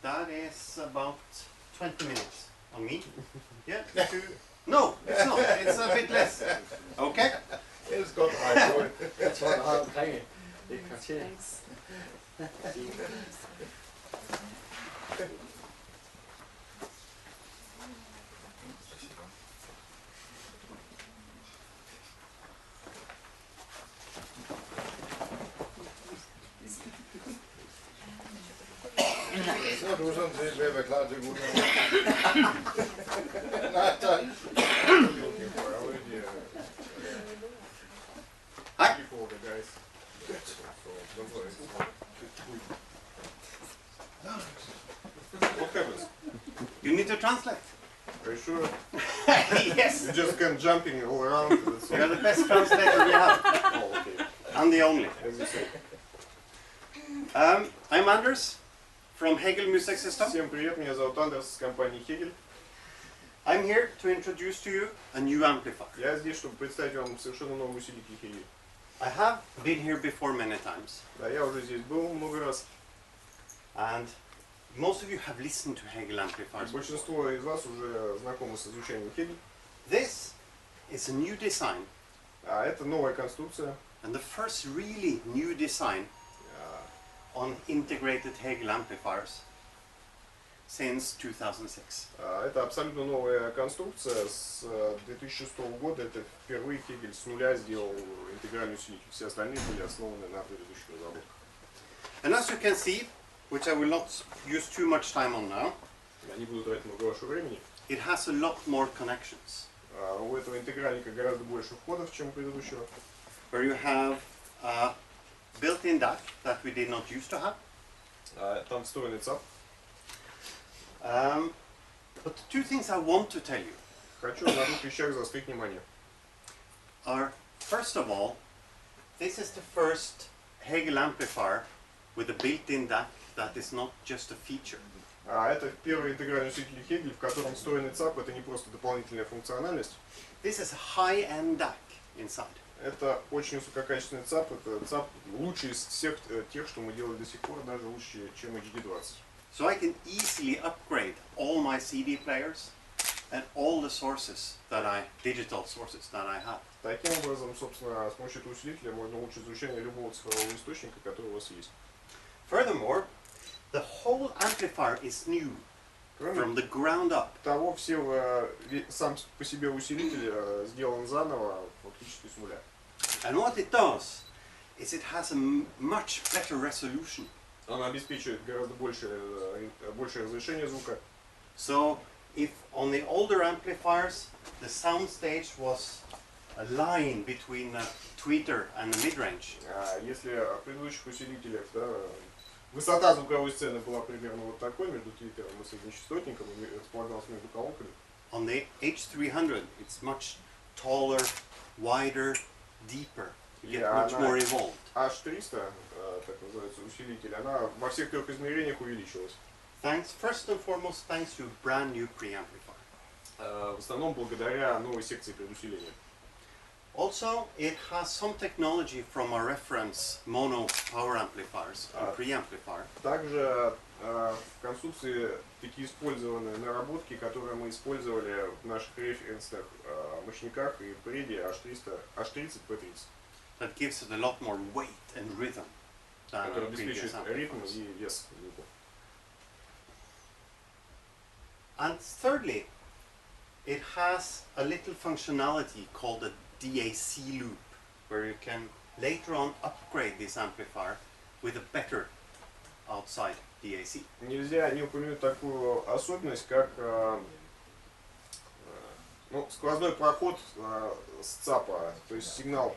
That is about 20 minutes on me. Yeah? No, it's not. It's a bit less. Okay? It's got my point. That's what I'm saying. Thanks. Så du sådan set ved at være klar til at gå ud. Nej, tak. Hi. What happens? You need to translate. Are you sure? Yes. You just can jumping all around. You're the best translator we have. Oh, okay. I'm the only. As you say. I'm Anders from Hegel Music System. Всем привет, меня зовут Андерс с компании Hegel. I'm here to introduce to you a new amplifier. Я здесь, чтобы представить вам совершенно новый усилитель Hegel. I have been here before many times. Да, я уже здесь был много раз. And most of you have listened to Hegel amplifiers. Большинство из вас уже знакомы с изучением Hegel. This is a new design. А это новая конструкция. And the first really new design on integrated Hegel amplifiers since 2006. Это абсолютно новая конструкция с 2006 года. Это впервые Hegel с нуля сделал интегральный усилитель. Все остальные были основаны на предыдущих разработках. And as you can see, which I will not use too much time on now, Я не буду тратить много вашего времени. it has a lot more connections. У этого интегральника гораздо больше входов, чем у предыдущего. Where you have a built-in DAC that we did not used to have. Там встроенный ЦАП. But the two things I want to tell you Хочу на двух вещах заострить внимание. are, first of all, this is the first Hegel amplifier with a built-in DAC that is not just a feature. Это первый интегральный усилитель Hegel, в котором встроенный ЦАП это не просто дополнительная функциональность. This is a high-end DAC inside. Это очень высококачественный ЦАП. Это ЦАП лучший из всех тех, что мы делали до сих пор, даже лучше, чем HD20. So I can easily upgrade all my CD players and all the sources that digital sources that I have. Таким образом, собственно, с помощью этого усилителя можно улучшить звучание любого цифрового источника, который у вас есть. Furthermore, the whole amplifier is new from the ground up. Того, сам по себе усилитель сделан заново, фактически с нуля. And what it does is it has a much better resolution. Он обеспечивает гораздо большее разрешение звука. So if on the older amplifiers the sound stage was a line between a tweeter and a mid-range. Если в предыдущих усилителях высота звуковой сцены была примерно вот такой, между твиттером и среднечастотником, и располагалась между колонками. On the H300 it's much taller, wider, deeper. You get much more evolved. H300, так называется усилитель, она во всех трех измерениях увеличилась. First and foremost, thanks to a brand new preamplifier. В основном благодаря новой секции предусиления. Also, it has some technology from our reference mono power amplifiers and preamplifier. Также в конструкции такие использованы наработки, которые мы использовали в наших референсных мощниках и преде H30, P30. That gives it a lot more weight and rhythm than Который our previous обеспечивает ритм amplifiers. и вес звука. And thirdly, it has a little functionality called a DAC loop, where you can later on upgrade this amplifier with a better outside DAC. Нельзя не упомянуть такую особенность, как сквозной проход с ЦАПа, то есть сигнал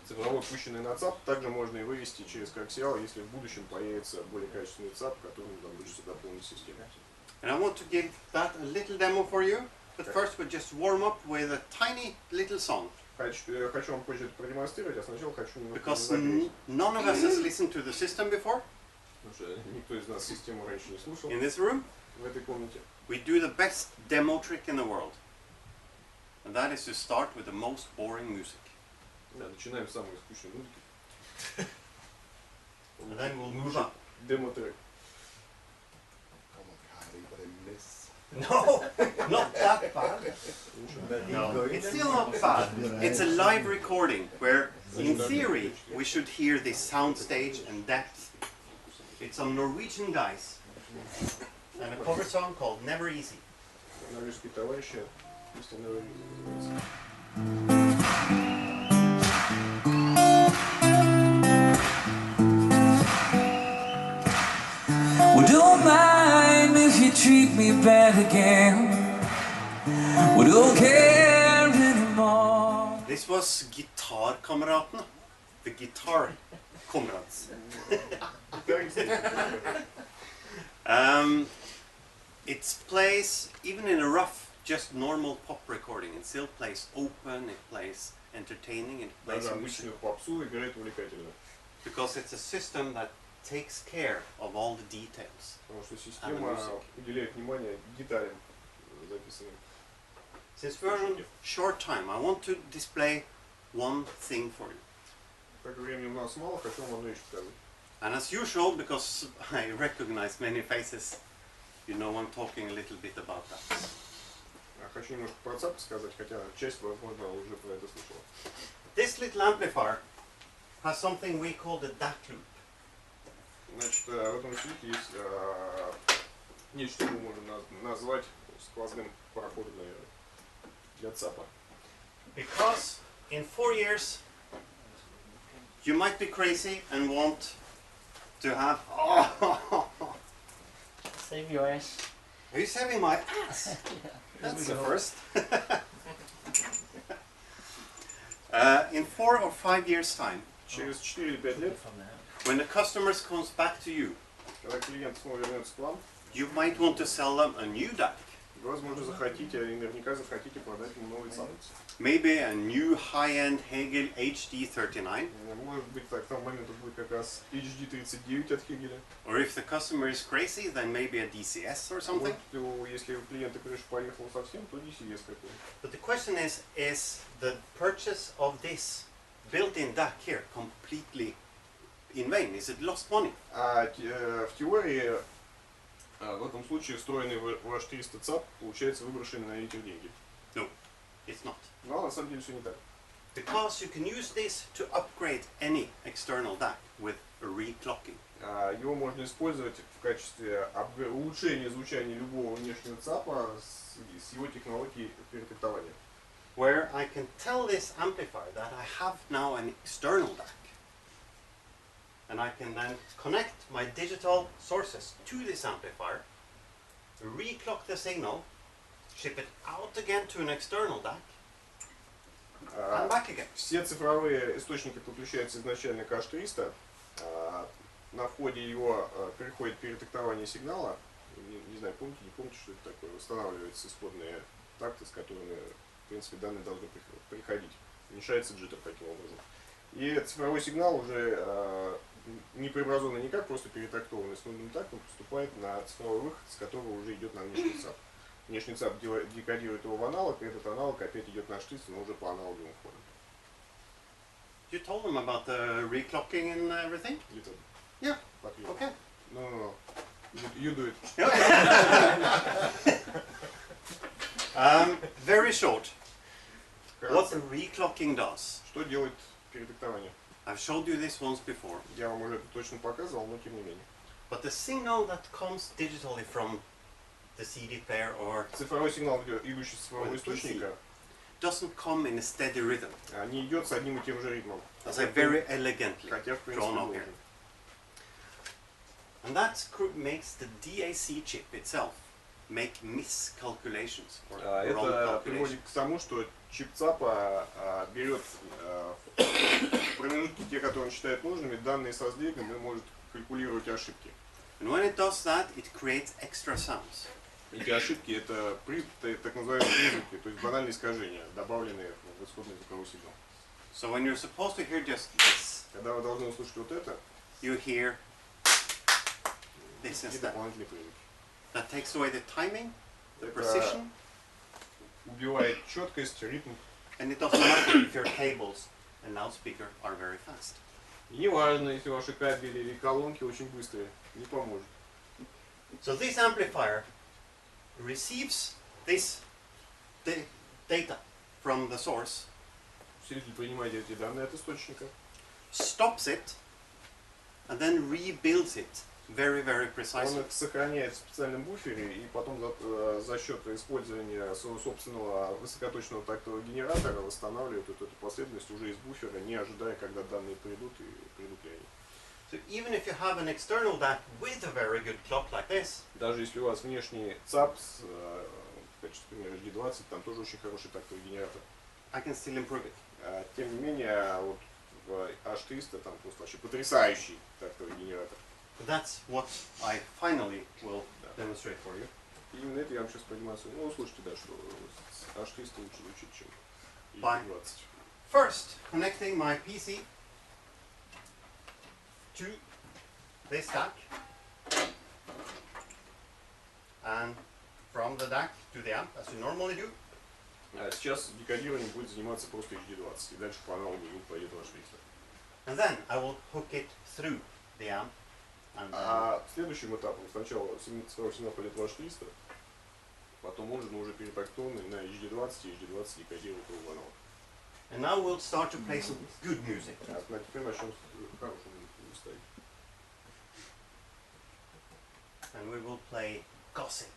цифровой, пущенный на ЦАП, также можно и вывести через коаксиал, если в будущем появится более качественный ЦАП, который нам будет дополнить систему. And I want to give that a little demo for you, but first we'll just warm up with a tiny little song. Хочу вам позже это продемонстрировать, а сначала хочу немного Because загреть. none of us has listened to the system before Потому что никто из нас систему раньше не слушал in this room. в этой комнате. We do the best demo trick in the world. And that is to start with the most boring music. Да, начинаем с самой скучной музыки. And then we'll move up. Демо-трек. No, not that bad. No, it's still not bad. It's a live recording where, in theory, we should hear the sound stage and depth. It's some Norwegian guys and a cover song called Never Easy. Норвежские товарищи, истинно называется. Well, don't mind if you treat me bad again. We don't care anymore. This was Gitarkameratene. The Guitar Comrades. It plays, even in a rough, just normal pop recording, it still plays open, it plays entertaining, it plays Даже music. обычную попсу играет увлекательно. Because it's a system that takes care of all the details. Потому что система уделяет внимание деталям записанным. Since we're on short time, I want to display one thing for you. Так как времени у нас мало, хочу вам одну вещь показать. And as usual, because I recognize many faces, you know I'm talking a little bit about that. Хочу немножко про ЦАП сказать, хотя часть, возможно, уже про это слышала. This little amplifier has something we call the DAC loop. Значит, в этом свете есть нечто, что мы можем назвать сквозным проходом, наверное, для ЦАПа. Because in 4 years, you might be crazy and want to have... Save your ass. Are you saving my ass? That's the first. In 4 or 5 years' time, Через 4 или 5 лет, when the customers comes back to you, когда клиент снова вернется к вам, you might want to sell them a new DAC. вы, возможно, захотите, и наверняка захотите продать ему новый ЦАП. Maybe a new high-end Hegel H300. Может быть, так, к тому моменту будет как раз HD39 от Хегеля. Or if the customer is crazy, then maybe a DCS or something. Вот, если у клиента крыша поехала совсем, то DCS какой. But the question is the purchase of this built-in DAC here completely in vain? Is it lost money? В теории, в этом случае, встроенный в H300 ЦАП получается выброшенный на ветер деньги. No, it's not. Но на самом деле все не так. Because you can use this to upgrade any external DAC with a reclocking. Его можно использовать в качестве улучшения звучания любого внешнего ЦАПа с его технологией перекриптования. Where I can tell this amplifier that I have now an external DAC. And I can then connect my digital sources to this amplifier, reclock the signal, ship it out again to an external DAC, and back again. Все цифровые источники подключаются изначально к H300. На входе его приходит перетактование сигнала. Не знаю, помните, не помните, что это такое. Восстанавливаются исходные такты, с которыми, в принципе, данные должны приходить. Уменьшается джиттер таким образом. И цифровой сигнал уже не преобразованный никак, просто перетрактованный с нужным тактом, поступает на цифровой выход, с которого уже идет на внешний ЦАП. Внешний ЦАП декодирует его в аналог, и этот аналог опять идет на H300, но уже по аналоговым входам. You told them about the reclocking and everything? Yeah. Okay. No. You do it. Very short. What the reclocking does. Что делает перетактование? I've showed you this once before. Я вам уже это точно показывал, но тем не менее. But the signal that comes digitally from the CD player or Цифровой сигнал, идущий с цифрового источника, doesn't come in a steady rhythm, не идет с одним и тем же ритмом. as I very elegantly Хотя, в принципе, drawn up here. должен. And that makes the DAC chip itself make miscalculations or wrong Это calculations. приводит к тому, что чип ЦАПа берет промежутки, те, которые он считает нужными, данные со сдвигом и может калькулировать ошибки. And when it does that, it creates extra sounds. Эти ошибки это так называемые призвуки, то есть банальные искажения, добавленные в исходный звуковой сигнал. So when you're supposed to hear just this, Когда вы должны услышать вот это, you hear this и instead. дополнительные призвуки. That takes away the timing, the Это precision, убивает четкость, ритм. and it doesn't matter if your cables and loudspeaker are very fast. И не важно, если ваши кабели или колонки очень быстрые, не поможет. So this amplifier receives this data from the source, Усилитель принимает эти данные от источника, stops it, and then rebuilds it very, very он precisely. их сохраняет в специальном буфере, и потом за счет использования своего собственного высокоточного тактового генератора восстанавливает вот эту последовательность уже из буфера, не ожидая, когда данные придут и придут ли они. So even if you have an external DAC with a very good clock like this, Даже если у вас внешний ЦАП с, в качестве примера G20, там тоже очень хороший тактовый генератор. I can still improve it. Тем не менее, вот в H300 там просто вообще потрясающий тактовый генератор. That's what I finally will demonstrate for you. И именно это я вам сейчас продемонстрирую. Ну, услышите, да, что с H300 лучше звучит, чем Bye. G20. First, connecting my PC to this DAC, and from the DAC to the amp, as you normally do. Сейчас декодированием будет заниматься просто G20, и дальше по аналогу пойдет H300. And then I will hook it through the amp. And А следующим этапом сначала сигнал пойдет в H300, потом он же уже перетрактованный на HD20, и HD20 декодирует его в аналог. and now we'll start to play some good music. А теперь начнем с хорошего места. And we will play gossip.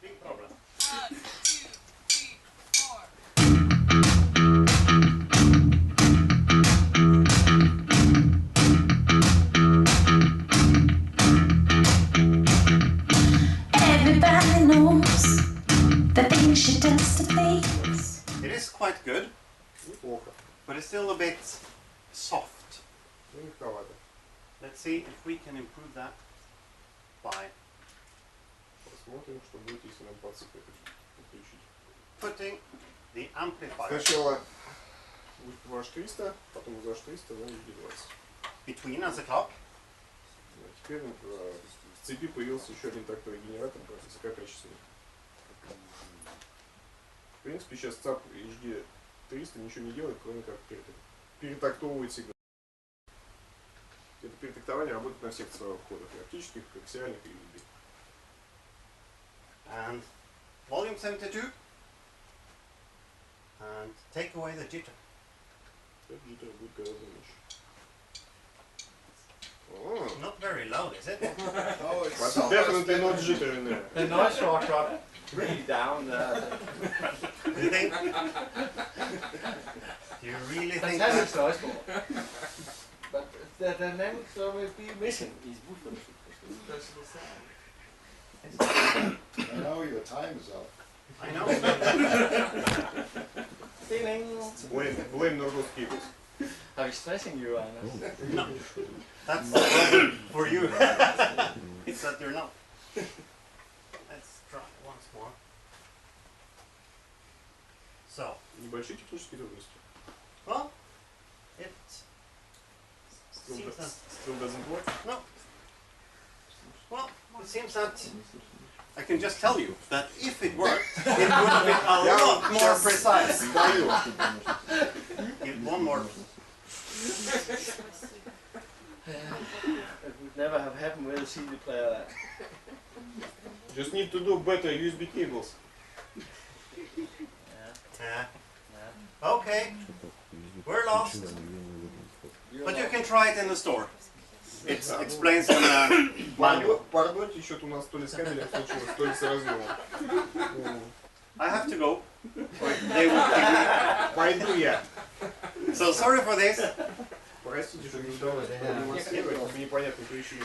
Big problem. 1, 2, 3, 4. Everybody knows the things she does to please. It is quite good, Неплохо. but it's still a bit soft. Ну, легковато. Let's see if we can improve that by Посмотрим, что будет, если нам подключить. putting the amplifier Сначала в H300, потом из H300 на HD20. between as a clock. Теперь в цепи появился еще один тактовый генератор, высококачественный. В принципе, сейчас ЦАП HD300 ничего не делает, кроме как перетактовывает сигнал. Это перетактование работает на всех цифровых кодах, и оптических, и коаксиальных, и USB. And volume 72. And take away the jitter. Так джиттер будет гораздо меньше. Not very loud, is it? Oh, it's But so definitely much not better. jitter in there. The noise got really down there. Do you think? Do you really think Fantastic that? noise ball. But the dynamics will be missing. I know your time is up. I know. Feeling. Blame Nordost cables. Are we stressing you, Anders? No. That's the problem for you. It's that you're not. Let's try once more. So, Небольшие технические трудности. well, it Still, seems that, still doesn't work. no. Well, it seems that I can just tell you that if it worked, it would have been a lot more precise. Даю. Give one more. It would never have happened with a CD player. Just need to do better USB cables. Yeah. Okay, we're lost. But you can try it in the store. It explains in the manual. Пардоньте, что-то у нас то ли с кабелем случилось, то ли с разъемом. I have to go. Or they will kill me. Пойду я. So sorry for this. Простите, что не удалось продемонстрировать по непонятной причине.